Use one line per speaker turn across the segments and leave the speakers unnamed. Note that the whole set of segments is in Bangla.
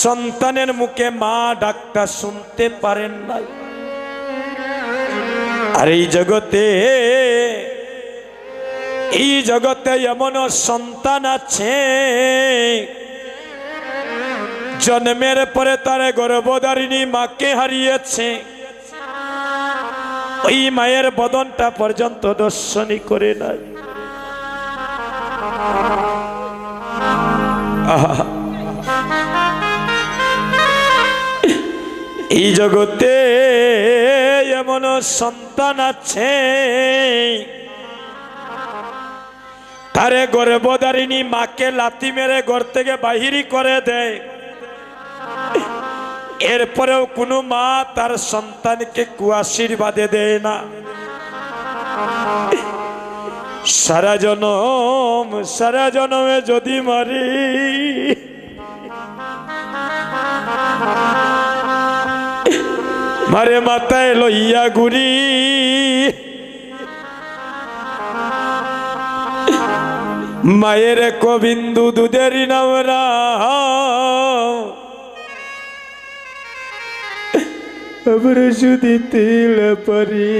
সন্তানের মুখে মা ডাকটা শুনতে পারেন নাই। আর এই জগতে এমন সন্তান আছে জন্মের পরে তার গর্ভধারিণী মাকে হারিয়েছে, ওই মায়ের বদনটা পর্যন্ত দর্শনই করে নাই। এই জগতে এমন সন্তান আছে তারে গর্ভধারিণী মাকে লাথি মেরে ঘর থেকে বাহির করে দেয়, এরপরেও কোনো মা তার সন্তানকে কুআশীর্বাদে দেয় না। সারা জনমে যদি মারি মারে মাথায় লইয়া ঘুরি, মায়ের কবিন্দু দুধের নামরা আবার যদি তিল পারি।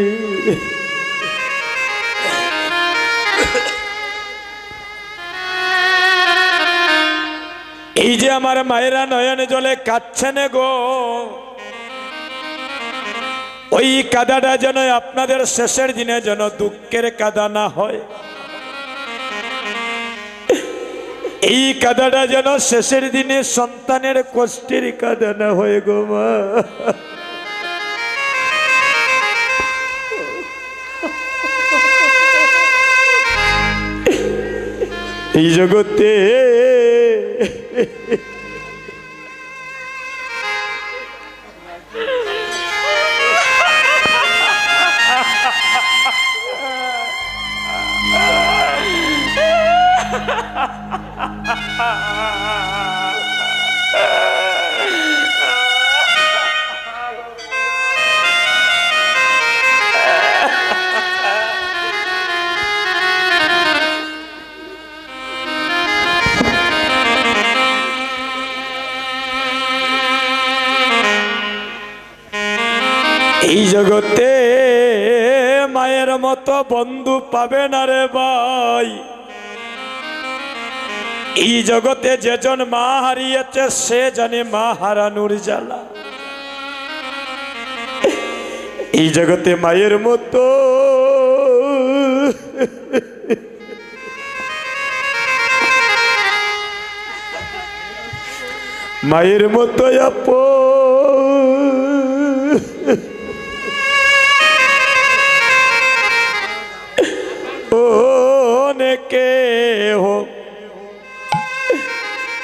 এই যে আমার মায়েরা নয়নে জলে কাঁদছেন গো, ওই কাদাটা যেন আপনাদের শেষের দিনে যেন দুঃখের কাদা না হয়, এই কাদাটা যেন শেষের দিনে সন্তানের কষ্টের কাদা না হয় গো মা। এই জগতে এই জগতে মায়ের মতো বন্ধু পাবে না রে ভাই। এই জগতে যেজন মা হারিয়েছে সে জানে মা হারানোর জ্বালা। এই জগতে মায়ের মতো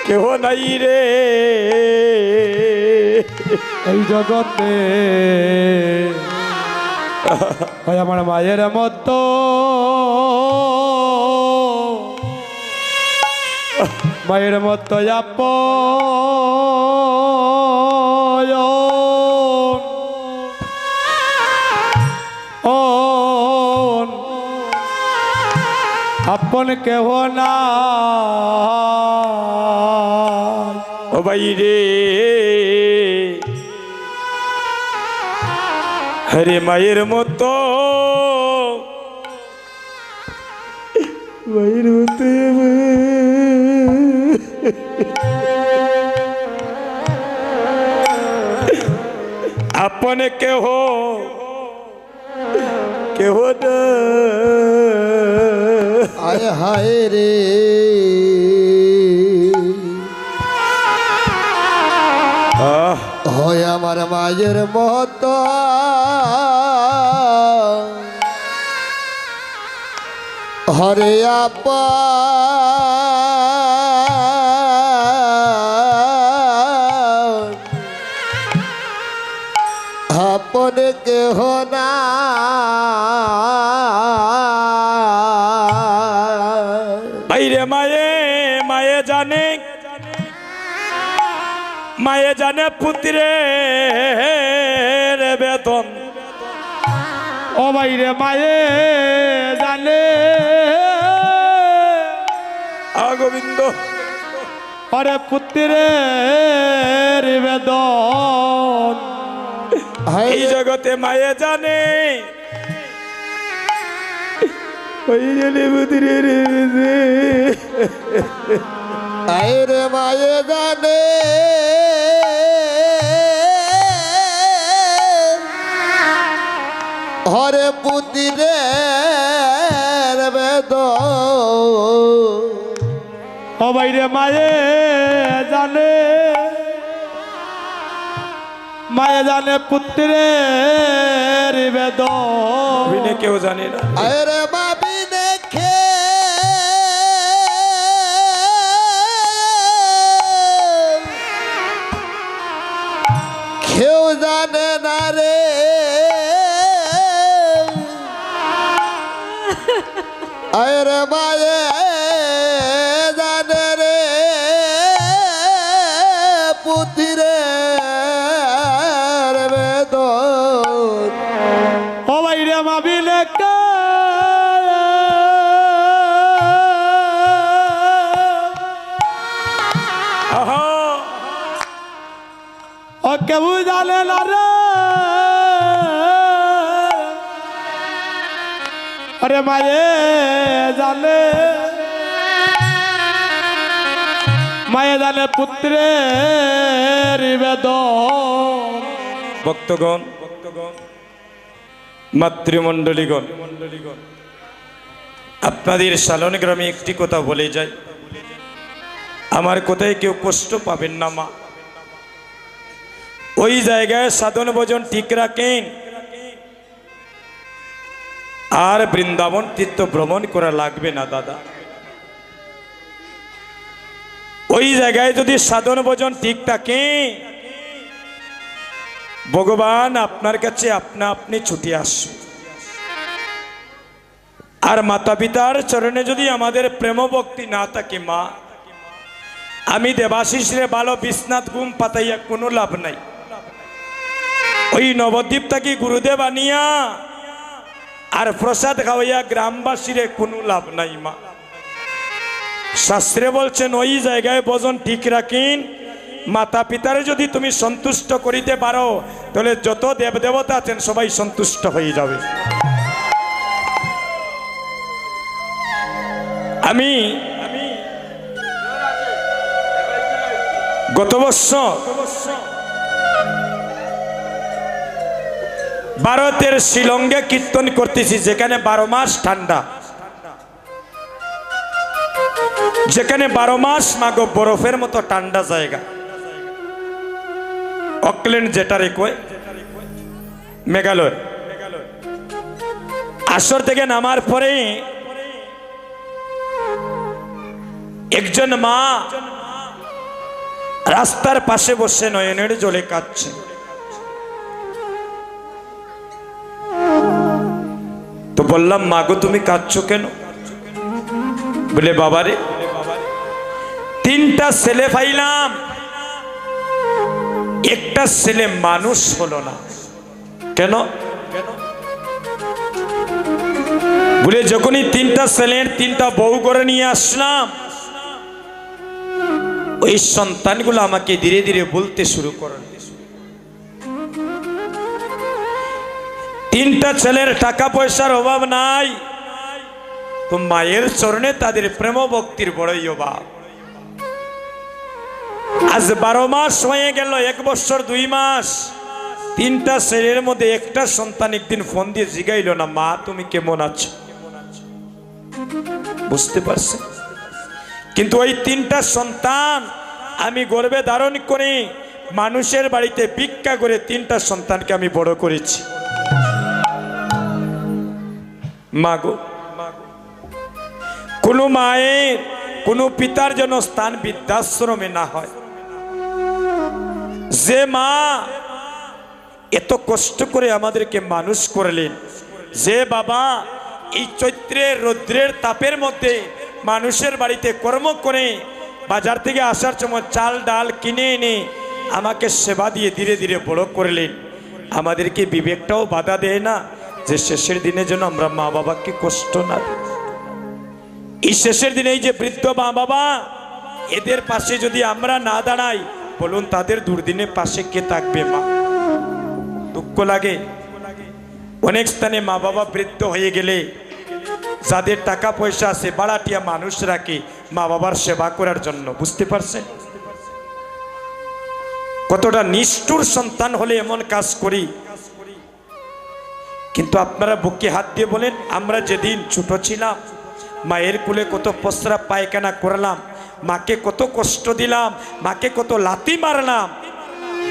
কেহ নাই রে
এই জগতে। আমার মায়ের মতো আপন কেহ না
ও ভাই রে। হরে মায়ের মতো আপন কেহ না।
আয় হায় রে হয় আমার মায়ের মতো হরে আপা আপন কেহ না।
বাইরে মায়ে জানে পুত্রের বেতন।
ও বাইরে মায়ে জানে
গোবিন্দ
ওরে পুত্রের বেদন
এই জগতে মায়ে জানে ওই জলে পুত্রের
আরে মায়ে জানে হরে পুত্রের বেদন
ও বাইরে মায়ে জানে পুত্রের বেদন
বিনে কেউ জানে না
আরে বাবি দেখে কেউ জানে না রে আরে মায়ে জানে রে পুত্রের বেদন
ও বাইরে মাবিলে কে
আহা
ও কেউ জানে না রে আরে মায়ে জানে পুত্রের বেদন
ভক্তগণ মাতৃমণ্ডলীগণ আপনাদের সালন গ্রামে একটি কথা বলে যাই আমার কথায় কেউ কষ্ট পাবেন না মা ওই জায়গায় সাধন ভোজন ঠিক রাখেন আর বৃন্দাবন তীর্থ ভ্রমণ করা লাগবে না দাদা ওই জায়গায় যদি সাধন ভোজন ঠিক থাকে ভগবান আপনার কাছে আপনা আপনি ছুটে আসবে আর মাতা পিতার চরণে যদি আমাদের প্রেম ভক্তি না থাকে মা আমি দেবাশিস রে ভালো বিশ্বনাথ ঘুম পাতাইয়া কোনো লাভ নাই ওই নবদ্বীপ থাকি গুরুদেব আনিয়া আর প্রসাদ খাওয়াইয়া গ্রামবাসীরে কোনো লাভ নাই মা শাস্ত্রে বলছেন ওই জায়গায় ভজন ঠিক রাখিন মাতা পিতারে যদি তুমি সন্তুষ্ট করিতে পারো তাহলে যত দেবদেবতা আছেন সবাই সন্তুষ্ট হয়ে যাবে আমি গত বছর ভারতের শিলংয়ে কীর্তন করতেছি যেখানে 12 মাস ঠান্ডা যেখানে 12 মাস মাগো বরফের মতো ঠান্ডা জায়গা অকল্যান্ড যেটারে কয় মেঘালয় আসর থেকে নামার পরে একজন মা রাস্তার পাশে বসে নয়নের জলে কাঁদছে তো বললাম মাগো তুমি কাঁদছো কেন বলে বাবারে 3টা ছেলে পাইলাম একটা ছেলে মানুষ হলো না কেন বলে যখনই 3টা ছেলের 3টা বউ করে নিয়ে আসলাম ওই সন্তানগুলো আমাকে ধীরে ধীরে বলতে শুরু করেন 3টা ছেলের টাকা পয়সার অভাব নাই তো মায়ের চরণে তাদের প্রেম ভক্তির বড়ই অভাব আজ 12 মাস হয়ে গেল 1 বছর 2 মাস 3টা ছেলের মধ্যে একটা সন্তান একদিন ফোন দিয়ে জিগাইল না মা তুমি কেমন আছো বুঝতে পারছেন কিন্তু ওই 3টা সন্তান আমি গর্ভে ধারণ করে মানুষের বাড়িতে ভিক্ষা করে 3টা সন্তানকে আমি বড় করেছি মাগো কোনো মায়ের কোনো পিতার জন্য স্থান বৃদ্ধাশ্রমে না হয় যে মা এত কষ্ট করে আমাদেরকে মানুষ করলেন যে বাবা এই চৈত্রের রৌদ্রের তাপের মধ্যে মানুষের বাড়িতে কর্ম করে বাজার থেকে আসার সময় চাল ডাল কিনে এনে আমাকে সেবা দিয়ে ধীরে ধীরে বড় করলেন আমাদেরকে বিবেকটাও বাধা দেয় না যে শেষের দিনে যেন আমরা মা বাবাকে কষ্ট না দিই এই শেষের দিনে এই যে বৃদ্ধ মা বাবা এদের পাশে যদি আমরা না দাঁড়াই, বলুন তাদের দুর্দিনে পাশে কে থাকবে? মা, দুঃখ লাগে। অনেক স্থানে মা বাবা বৃদ্ধ হয়ে গেলে যাদের টাকা পয়সা আছে বাড়াটিয়া মানুষ রাখে মা বাবার সেবা করার জন্য। বুঝতে পারছেন কতটা নিষ্ঠুর সন্তান হলে এমন কাজ করি? কিন্তু আপনারা বুকে হাত দিয়ে বলেন, আমরা যেদিন ছোট ছিলাম মায়ের কোলে কত প্রস্রাব পায়খানা করলাম, মাকে কত কষ্ট দিলাম, মাকে কত লাথি মারলাম।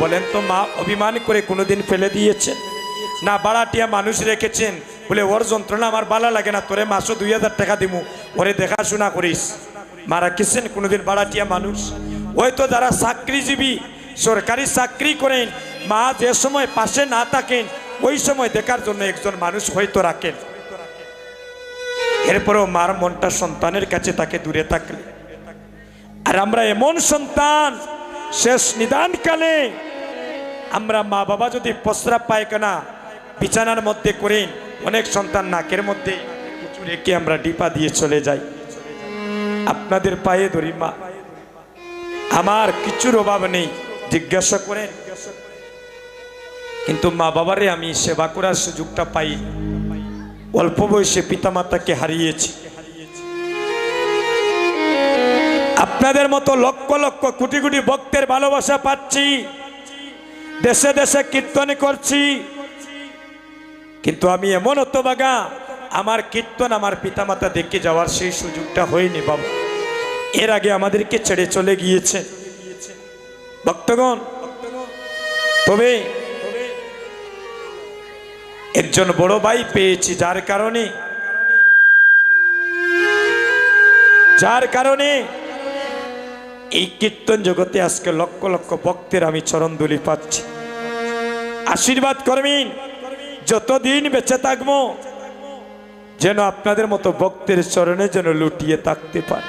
বলেন তো মা অভিমান করে কোনোদিন ফেলে দিয়েছেন? না বাড়াটিয়া মানুষ রেখেছেন বলে ওর যন্ত্রণা আমার ভালো লাগে না, তোরে মাসও 2000 টাকা দিমু, ওরে দেখাশোনা করিস। মা রাখেছেন কোনোদিন বাড়াটিয়া মানুষ? হয়তো যারা চাকরিজীবী সরকারি চাকরি করেন, মা যে সময় পাশে না থাকেন ওই সময় দেখার জন্য একজন মানুষ হয়তো রাখেন। এরপরেও মার মনটা সন্তানের কাছে তাকে দূরে থাকলে। আর আমরা এমন সন্তান, শেষ নিদানকালে আমরা মা বাবা যদি প্রস্রাব পায়খানা বিছানার মধ্যে করেন, অনেক সন্তান নাকের মধ্যে কিছু রেখে আমরা ডিপা দিয়ে চলে যাই। আপনাদের পায়ে ধরি মা, আমার কিছুর অভাব নেই, জিজ্ঞাসা করেন। কিন্তু মা বাবারে আমি সেবা করার সুযোগটা পাই। অল্প বয়সে পিতামাতাকে হারিয়েছি। আপনাদের মতো লক্ষ লক্ষ কোটি কোটি ভক্তের ভালোবাসা পাচ্ছি, দেশে দেশে কীর্তন করছি, কিন্তু আমি এমন হতভাগা আমার কীর্তন আমার পিতামাতা দেখে যাওয়ার সেই সুযোগটা হয়নি বাবা। এর আগে আমাদেরকে ছেড়ে চলে গিয়েছে ভক্তগণ। তবে একজন বড় ভাই পেয়েছি, যার কারণে এই কীর্তন জগতে আজকে লক্ষ লক্ষ ভক্তের আমি চরণধুলি পাচ্ছি। আশীর্বাদ করবেন যতদিন বেঁচে থাকবো, যেন আপনাদের মতো ভক্তের চরণে যেন লুটিয়ে থাকতে পারে,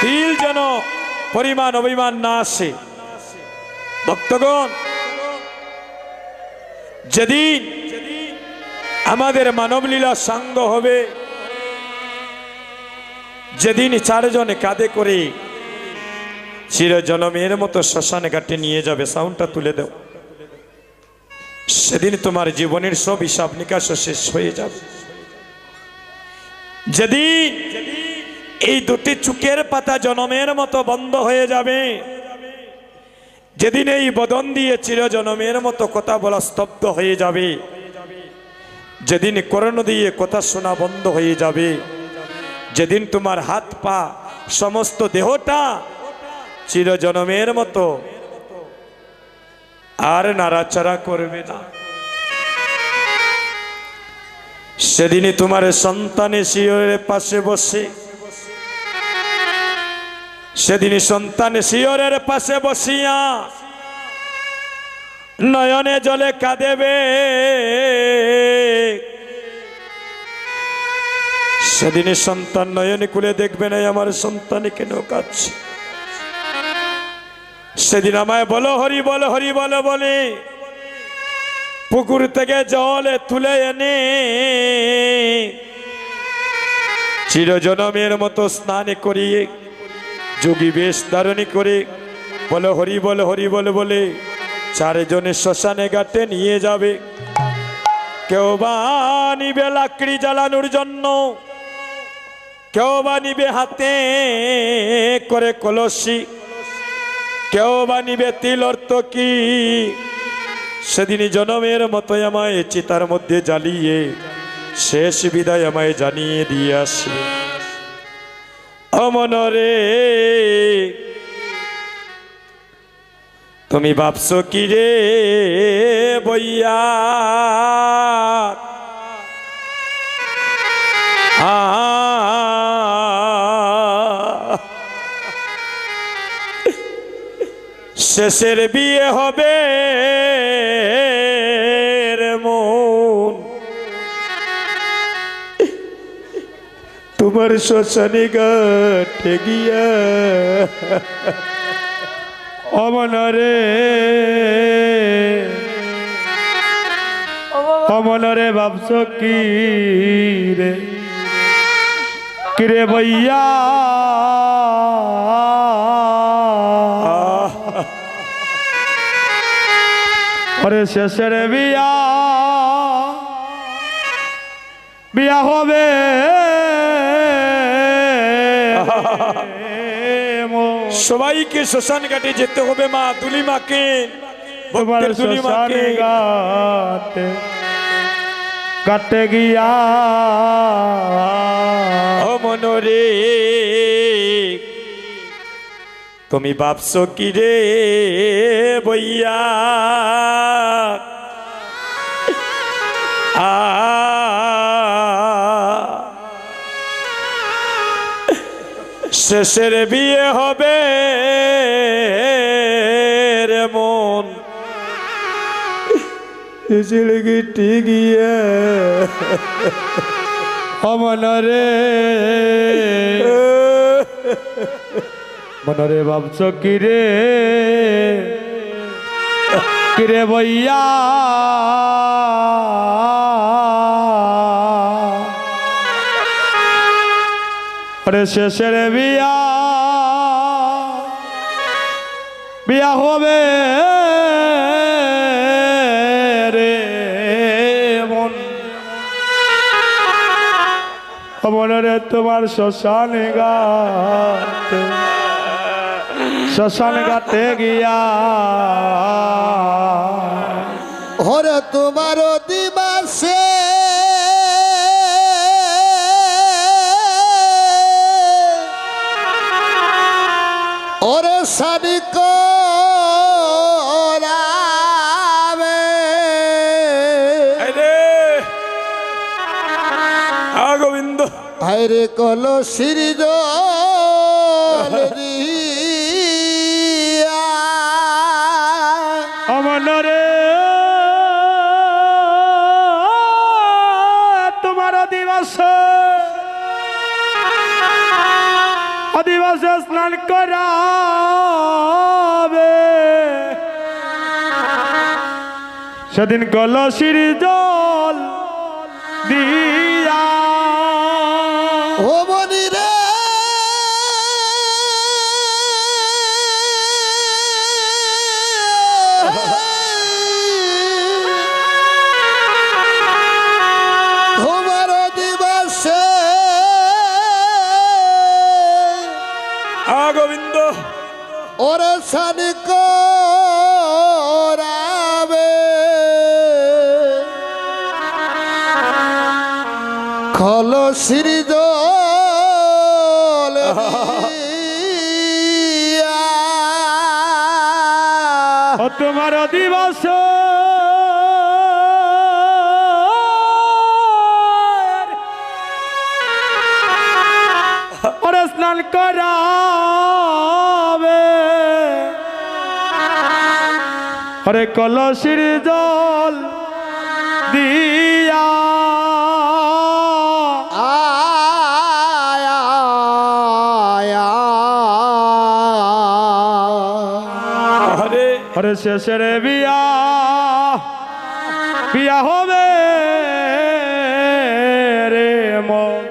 দিল যেন পরিমাণ অভিমান না আসে। ভক্তগণ, যেদিন আমাদের মানবলীলা সাঙ্গ হবে, যেদিন চারজনে কাঁধে করে চিরজনমের মতো শ্মশানে ঘাটে নিয়ে যাবে, সাউন্ডটা তুলে দাও, সেদিন তোমার জীবনের সব হিসাব নিকাশ শেষ হয়ে যাবে। যেদিন এই দুটি চুকের পাতা জনমের মতো বন্ধ হয়ে যাবে, যেদিন এই বদন দিয়ে চিরজনমের মতো কথা বলা স্তব্ধ হয়ে যাবে, যেদিন কর্ণ দিয়ে কথা শোনা বন্ধ হয়ে যাবে, যেদিন তোমার হাত পা সমস্ত দেহটা চিরজনমের মতো আর নাড়াচাড়া করবে না, সেদিনই তোমার সন্তানে শিয়রের পাশে বসে, সেদিনই সন্তানে শিয়রের পাশে বসিয়া নয়নে জলে কাঁদেবে, সেদিনই সন্তান নয়নে খুলে দেখবে না আমার সন্তানে কেন কাঁদছে। সেদিন আমায় বলো হরি বলো হরি বলো বলে পুকুর থেকে জল তুলে এনে চিরজনমের মতো স্নান করিয়ে যোগী বেশ ধারণী করে বলো হরি বলো হরি বলো বলে চারজনে শ্মশানে ঘাটে নিয়ে যাবে। কেউ বা নিবে লাকড়ি জ্বালানোর জন্য, কেউ বা নিবে হাতে করে কলসি, কেউ বা নিবে তিল অর্থ কি। সেদিনই জনমের মতো আমায় চিতার মধ্যে জ্বালিয়ে শেষ বিদায় আমায় জানিয়ে দিয়ে আসবে। অমনরে তুমি ভাবছো কি রে বইয়া, শেষের বিয়ে হবে রে মন, তোমার শ্মশানে ঘাটে গিয়া।
অমনরে অমনরে ভাবছ কি রে, কিরে বইয়া ওরে শেষের বিয়া বিয়া হবে
সবাইকে শ্মশান ঘাটে যেতে হবে মা দুলিমাকে
তোমার
ভক্তের দুলিমাকে
শ্মশান ঘাটে কাটে গিয়া
ও মনরে তুমি ভাবছো কি রে বইয়া শেষের বিয়ে হবে রে মন
গিটি গিয়ে মনরে মনরে ভাবছ কিরে কিরে বইয়া আরে শেষের বিয়া বিয়া হবে রে মন মনরে তোমার শ্মশান ঘাটে শ্মশান ঘাটে গিয়া
ওরে তোমার দিবাসে ওরে সাদিক
গোবিন্দ
হায়রে কল সিরিজ
মনরে তোমার দিবসে দিবসে স্নান করাবে সেদিন কলসির জল দিয়া
ও মনি রে তোমার দিবসে
গোবিন্দ
ওরে সানিক খলসির জল
তোমার দিবস ওরে স্নান করাবে ওরে কলসির জল দিয়া ওরে শেষের বিয়া বিয়া হবে রে মন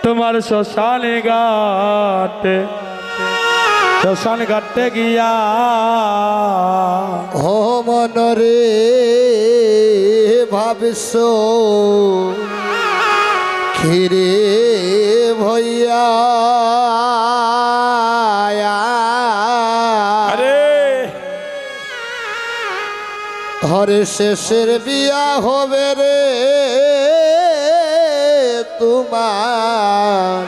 তোমার শ্মশান ঘাটে শ্মশান ঘাটে গিয়া
ও মনরে ভাবিস খিরে ভইয়া হরে শেষের বিয়া হবে রে তোমার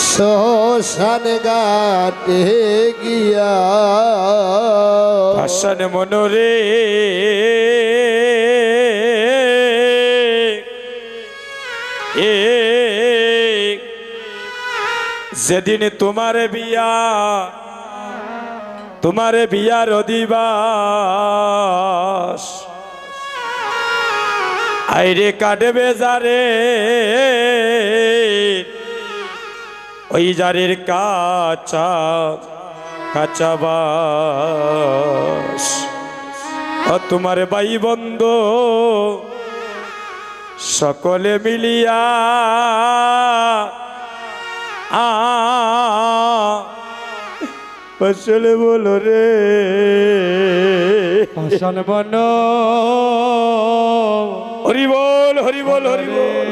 শ্মশান ঘাটে গিয়া
ভাষণ মনরে যেদিন তোমার বিয়ার দিবাস আইরে কাটবে যারে ওই যারের কাঁচা কাঁচা বাস তোমার ভাই বন্ধু সকলে মিলিয়া আসলে বলো রে
পাষাণ বন
হরি বল হরি বল হরি বল।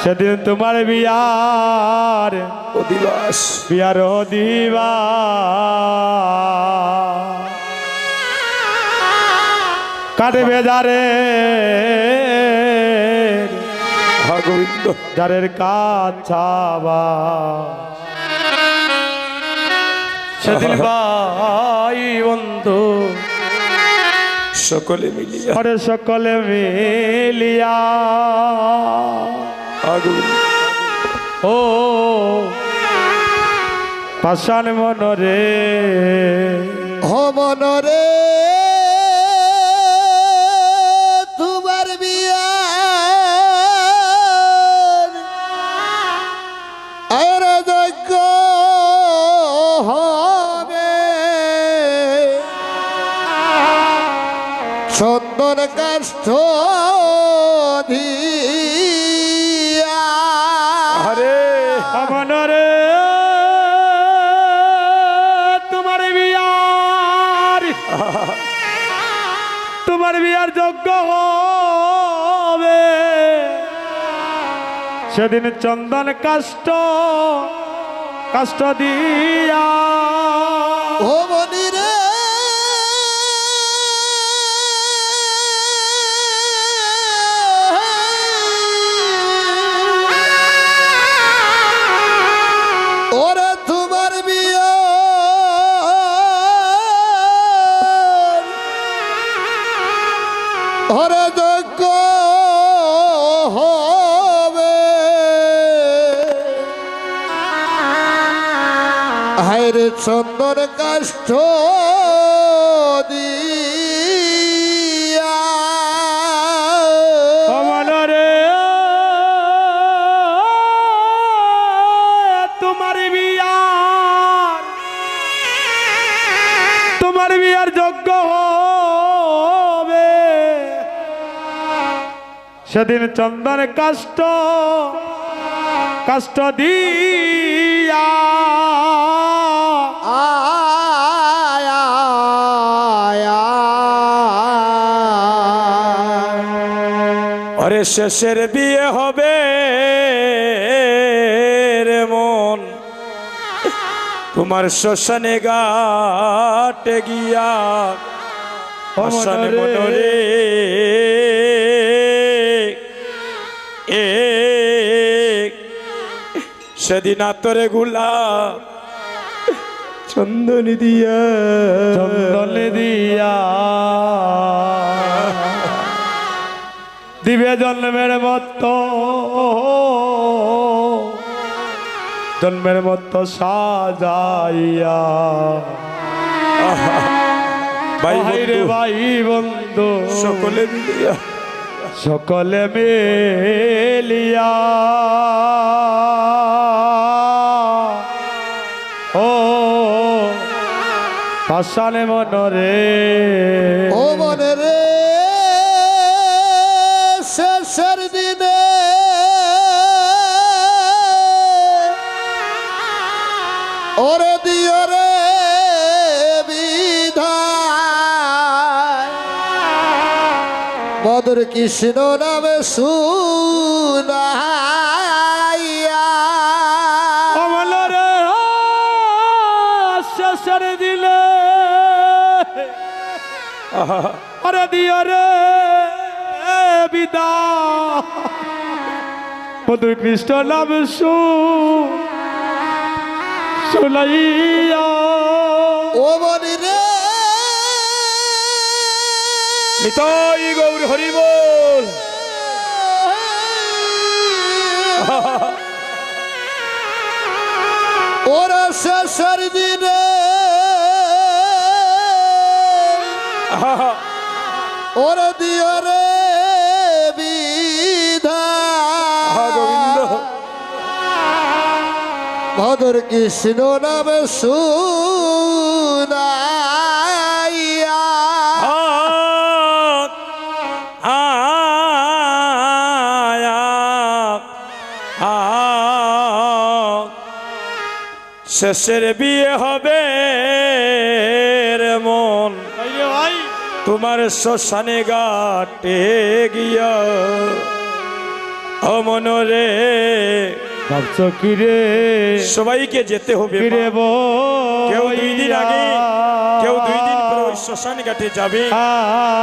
সেদিন তোমার বিয়ার
অধিবাস
বিয়ার দিবা কাটবে যারে
গোবিন্দ
যারের কাছাবা সেদিন ভাই বন্ধু
সকলে মিলিয়া
আরে সকলে মিলিয়া
গোবিন্দ
ও পাষাণ মনরে
ও মনরে তোমার বিয়া আর যজ্ঞ হবে চন্দন কাষ্ঠ দিয়া
আরে
মনরে তোমার বিয়ার তোমার বিয়ার যোগ্য হবে সেদিন চন্দন কাষ্ঠ কাষ্ঠ দিয়া
ও মনিরে ওরে তোমার বিয়া ওরে যজ্ঞ হবে হায়রে চন্দন কাষ্ঠ দিয়া
মনরে তোমার বিয়ার তোমার বিয়ার যোগ্য হবে সেদিন চন্দন কাষ্ঠ কাষ্ঠ দিয়া
আয় আয় আয়।
আরে শেষের বিয়ে হবে রে মন তোমার শ্মশানে ঘাটে গিয়া পাষাণ মনরে এ সেদিন আতরে গুলা চন্দনী দিয়া
চন্দন দিয়া দিবে জন্মের মতো জন্মের মতো সাজাইয়া
ভাই
ভাই রে
বন্ধু,
ভাই বন্ধু
সকলে মিলিয়া
সকলে মিলিয়া ও পাষাণ মনরে
ও মনে রে শেষের দিনে ওরে দিও রে বিধায় মধুর কৃষ্ণ নামে শুনাইয়া
অমল রে শেষের দিলে আরে দিও রে বিদা মধুর কৃষ্ণ নাম শুনাইয়া
ও মনি রে
নিতাই গৌর হরি বল।
ওরা শেষের দিনে ওরা দিও রে
গোবিন্দ
বিধা মধুর কৃষ্ণ নামে
শেষের বিয়ে হবে রে মন
তাইলে ভাই
তোমার শ্মশানে ঘাটে গিয়া অমন রে
ভাবছো কি রে
সবাইকে যেতে হবে
কি রে
মা। কেউ 2 দিন আগে কেউ 2 দিন পরে ওই শ্মশান ঘাটে যাবে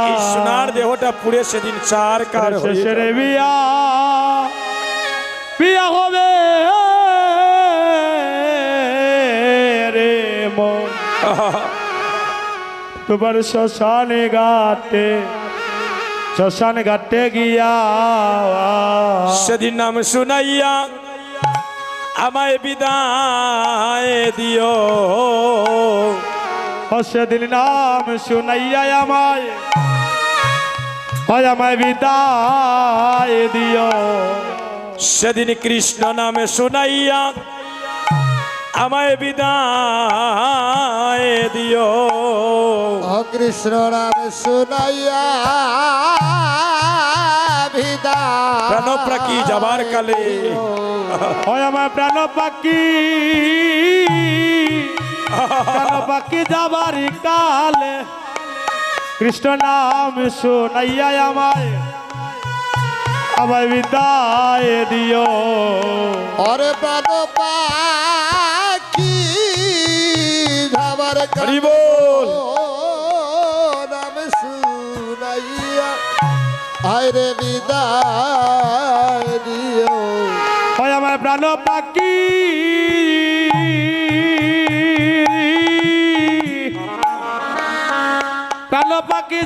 এই সোনার দেহটা পুড়ে সেদিন চার কার হয়ে
শেষের
যাবে।
বিয়া বিয়া হবে রে মন তোমার শ্মশানে ঘাটে গিয়া
সেদিন নাম শুনাইয়া আমায় বিদায় দিও
সেদিন নাম শুনাইয়া আমায় বিদায় দিও
সেদিন কৃষ্ণ নামে শুনাইয়া আমায় বিদায় দিও
কৃষ্ণ নাম শুনাইয়া বিদা
প্রাণপ্রাকি যাবার কালে
হয় আমার প্রাণ পাখি যাবার কালে কৃষ্ণ নাম শুনাইয়া আমায় বিদায় দিও
ওরে প্রাণ পাখি যাবার
হরি বল।
নাম শুনাইয়া আরে বিদায় দিও
হয় আমার প্রাণ পাখি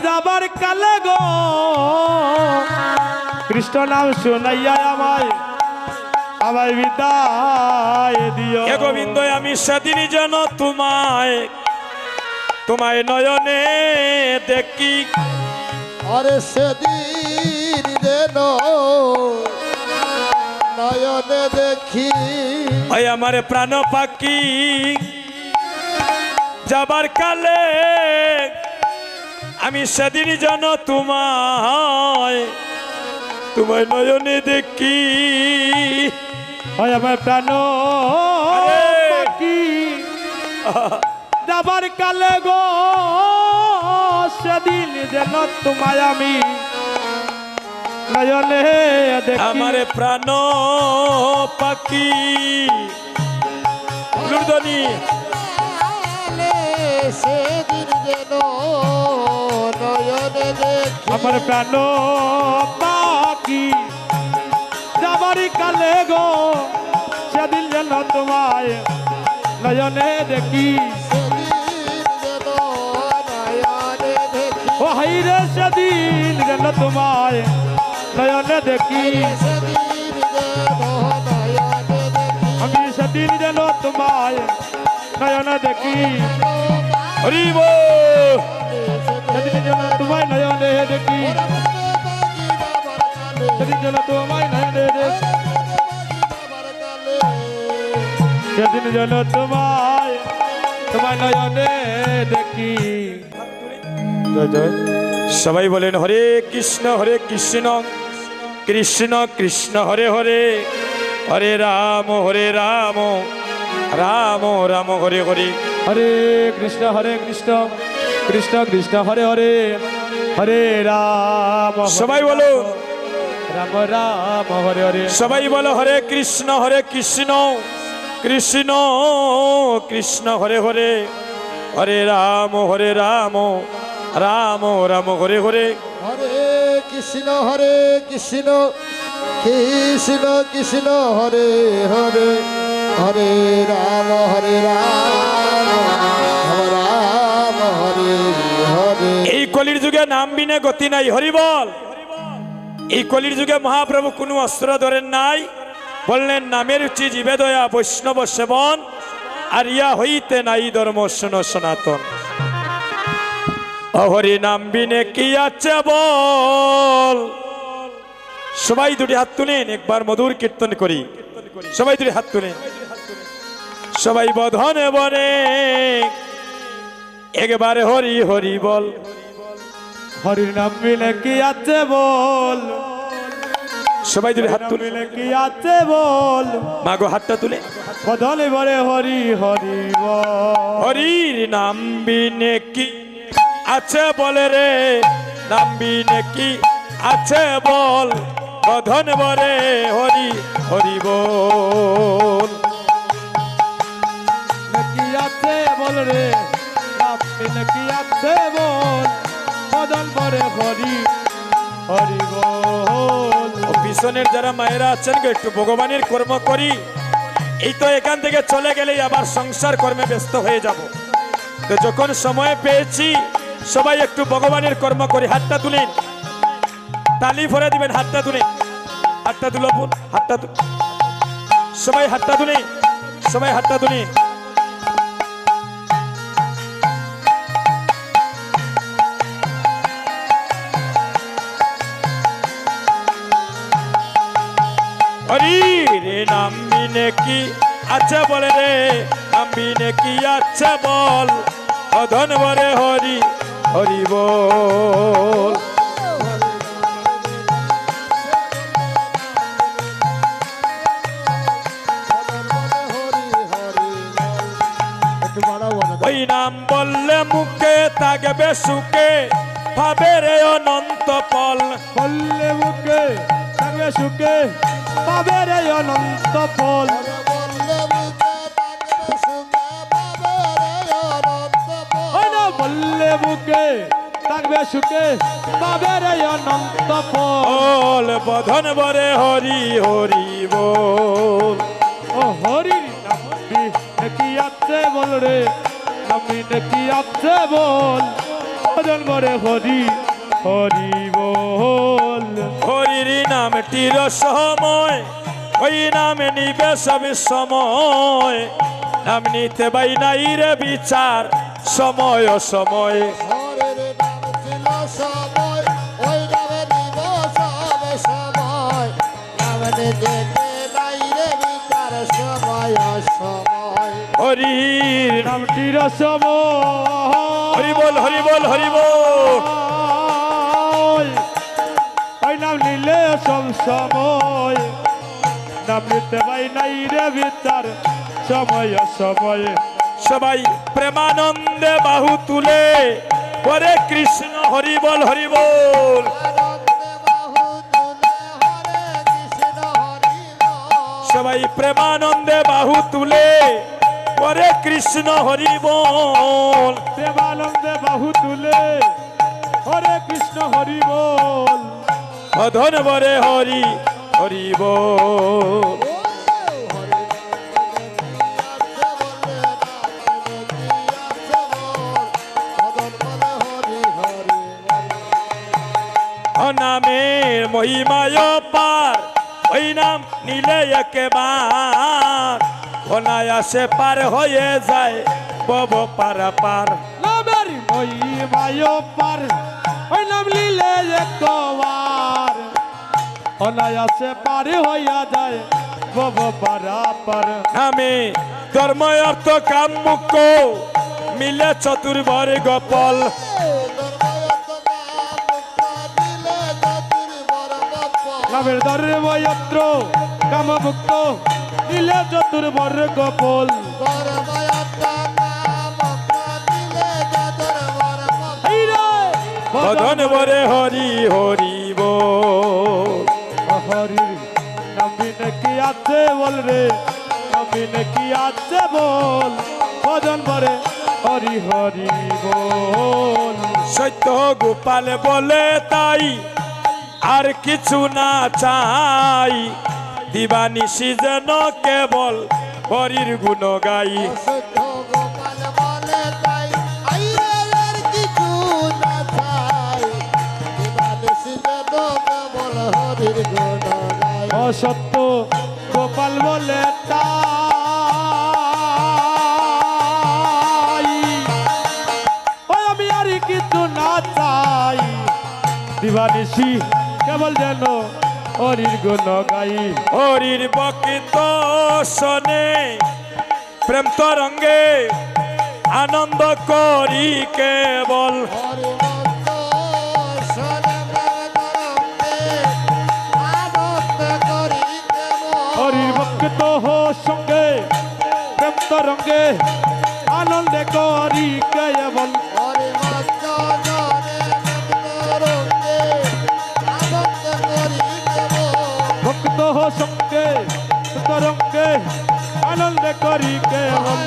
যাবার কালে গো কৃষ্ণ নাম শুনাইয়া আমায় বিদায় দিও
হে গোবিন্দ আমি সেদিন যেন তোমায় নয়নে দেখি
আরে সেদিন যেন নয়নে দেখি
ওই আমার প্রাণ পাখি যাবার কালে আমি সেদিন যেন তোমায় নয়নে দেখি
হয় আমার প্রাণ পাখি যাবার কালে গো সেদিন যেন তোমায় আমি নয়নে দেখি
আমার প্রাণ পাখি লুরদনি
সেদিন যেন নয়নে দেখি
আমার প্রাণ পাখি যাবার কালে গো সেদিন যেন তোমায় নয়নে দেখি
সেদিন যেন নয়নে দেখি
ও হাই রে সেদিন যেন তোমায় নয়নে দেখি
সেদিন যেন নয়নে দেখি
আমি সেদিন যেন তোমায় নয়নে দেখি
হরি বল।
সেদিন যেন তোমায় নয়নে দেখি সেদিন যেন তোমায় নয়নে দেখি সেদিন যেন তোমায় নয়নে দেখি জয় জয়
সবাই বলেন হরে কৃষ্ণ কৃষ্ণ কৃষ্ণ হরে হরে হরে রাম রাম রাম হরে হরে
হরে কৃষ্ণ কৃষ্ণ কৃষ্ণ হরে হরে হরে রাম
সবাই বলো
রাম রাম হরে হরে
সবাই বলো হরে কৃষ্ণ কৃষ্ণ কৃষ্ণ হরে হরে হরে রাম রাম রাম হরে হরে
হরে কৃষ্ণ কৃষ্ণ কৃষ্ণ হরে হরে হরে রাম রাম হরে হরে
এই কলির যুগে নাম বিনে গতি নাই হরি বল। এই কলির যুগে মহাপ্রভু কোনো অস্ত্র ধরেন নাই, বললেন নামের উচি জীবে দয়া বৈষ্ণব সেবন আর ইয়া হইতে নাই ধর্ম শোনো সনাতন। হরি নাম বিনে কি আছে বল। সবাই দুটি হাত তুলেন, একবার মধুর কীর্তন করি। সবাই দুটি হাত তুলেন, সবাই বধনে বনে একবার হরি হরি বল।
হরির নাম মিলে কি আছে বল।
সবাই তুলে হাত তুলে
মিলে কি আছে বল
মাগো হাতটা তুলে
বদলে বলে হরি হরি বল
হরির নাম বিনে কি আছে বলে রে নাম বিনে কি আছে বল বধন বরে হরি হরি বল
কি আছে বল রে নাম মিলে কি আছে বল বদল বলে হরি হরি বল
ও পিছনের যারা মায়েরা আছেন গো একটু ভগবানের কর্ম করি এই তো এখান থেকে চলে গেলেই আবার সংসার কর্মে ব্যস্ত হয়ে যাব তো যখন সময় পেয়েছি সবাই একটু ভগবানের কর্ম করি হাতটা তুলেন তালি ভরে দিবেন হাতটা তুলে হাতটা তুলো বোন হাতটা তুলে সবাই হাতটা তুলে সবাই হাতটা তুলে হরি রে নাম বিনে কি আছে বলে রে নাম বিনে কি আছে বল অধন বরে হরি হরি বল ওই নাম বললে মুখে থাকবে সুখে ভাবে রে অনন্ত ফল
বললে মুখে থাকবে সুখে পাবে রে অনন্ত ফল ওই না বললে মুখে থাকবে সুখে পাবে রে অনন্ত ফল
বল বধন বরে হরি হরি বল
ও হরি নামি কি আছে বল রে নামি কি আছে বল ভজন করে হরি হরি বল
হরির নামটির সময় ওই নামে নিবে সব সময় নাম নিতে বাই নাই রে বিচার সময় সময় হরির
নামটির সময়
হরি বল হরি বল হরি বল
ওই নাম নিলে সব সময় নাম নিতে পাই নাই রে বিচার সময় সময়
সবাই প্রেমানন্দে বাহু তুলে হরে কৃষ্ণ হরি বল হরি বল সবাই প্রেমানন্দে বাহু তুলে হরে কৃষ্ণ হরি বল
প্রেমানন্দে বাহু তুলে হরে কৃষ্ণ হরি বল
অধন বরে হরি হরি বল নামের মহিমায় পার ওই নাম নিলে একেবার অনায়াসে পার হয়ে যায় বব পারা পার
নামের মহিমায় পার ওই নাম নিলে একবার অনায়াসে পার হইয়া যায় বব পারা পার
নামে ধর্ম অর্থ কাম মুখ্য মিলে চতুর্বরে গোপল
নামের ধর্ময়ত্র কামভুক্ত নিলে চতুর্বর গোপল
বদন বরে হরি হরি বল
হরি নবীন কি আছে বল রে নবীন কি আছে বল ভজন বরে হরি হরি বল
সত্য গোপাল বলে তাই আর কিছু না চাই দিবানিশি যেন কেবল হরির গুণ গাই
অসত্য গোপাল বলে তাই ওই আমি আর কিছু না চাই দিবানিশি কেবল যেন হরির গুণ গাই
হরির বকিত শোনে প্রেম তরঙ্গে আনন্দ করি কেবল
ভক্ত সঙ্গে প্রেম তরঙ্গে আনন্দে করি কেবল
হরে মাঝজনে রঙ্গে আনন্দ করি কেবল
ভক্ত সঙ্গে তরঙ্গে আনন্দে করি কেবল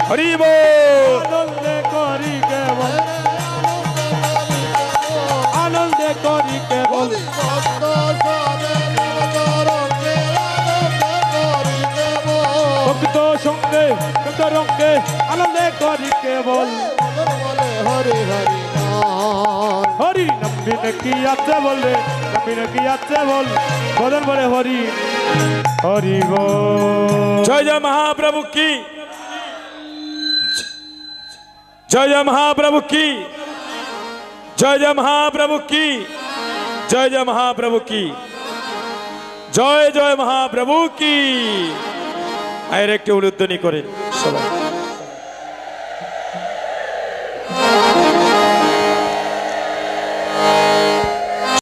হরি বল
আনন্দে করি কেবল আনন্দে করি কেবল
ভক্ত সনে রঙ্গে আনন্দ করি কেবল
ভক্ত সঙ্গে তরঙ্গে আনন্দে করি কেবল
বলে হরে হরে নাম
হরি নম্বিনে কি আছে বলে নম্বিনে কি আছে বল বদন বলে হরি হরি বল
জয় জয় মহাপ্রভু কি জয় জয় মহাপ্রভু কি জয় জয় মহাপ্রভু কি জয় জয় মহাপ্রভু কি জয় জয় মহাপ্রভু কি আর একটি উলুধ্বনি করে সবাই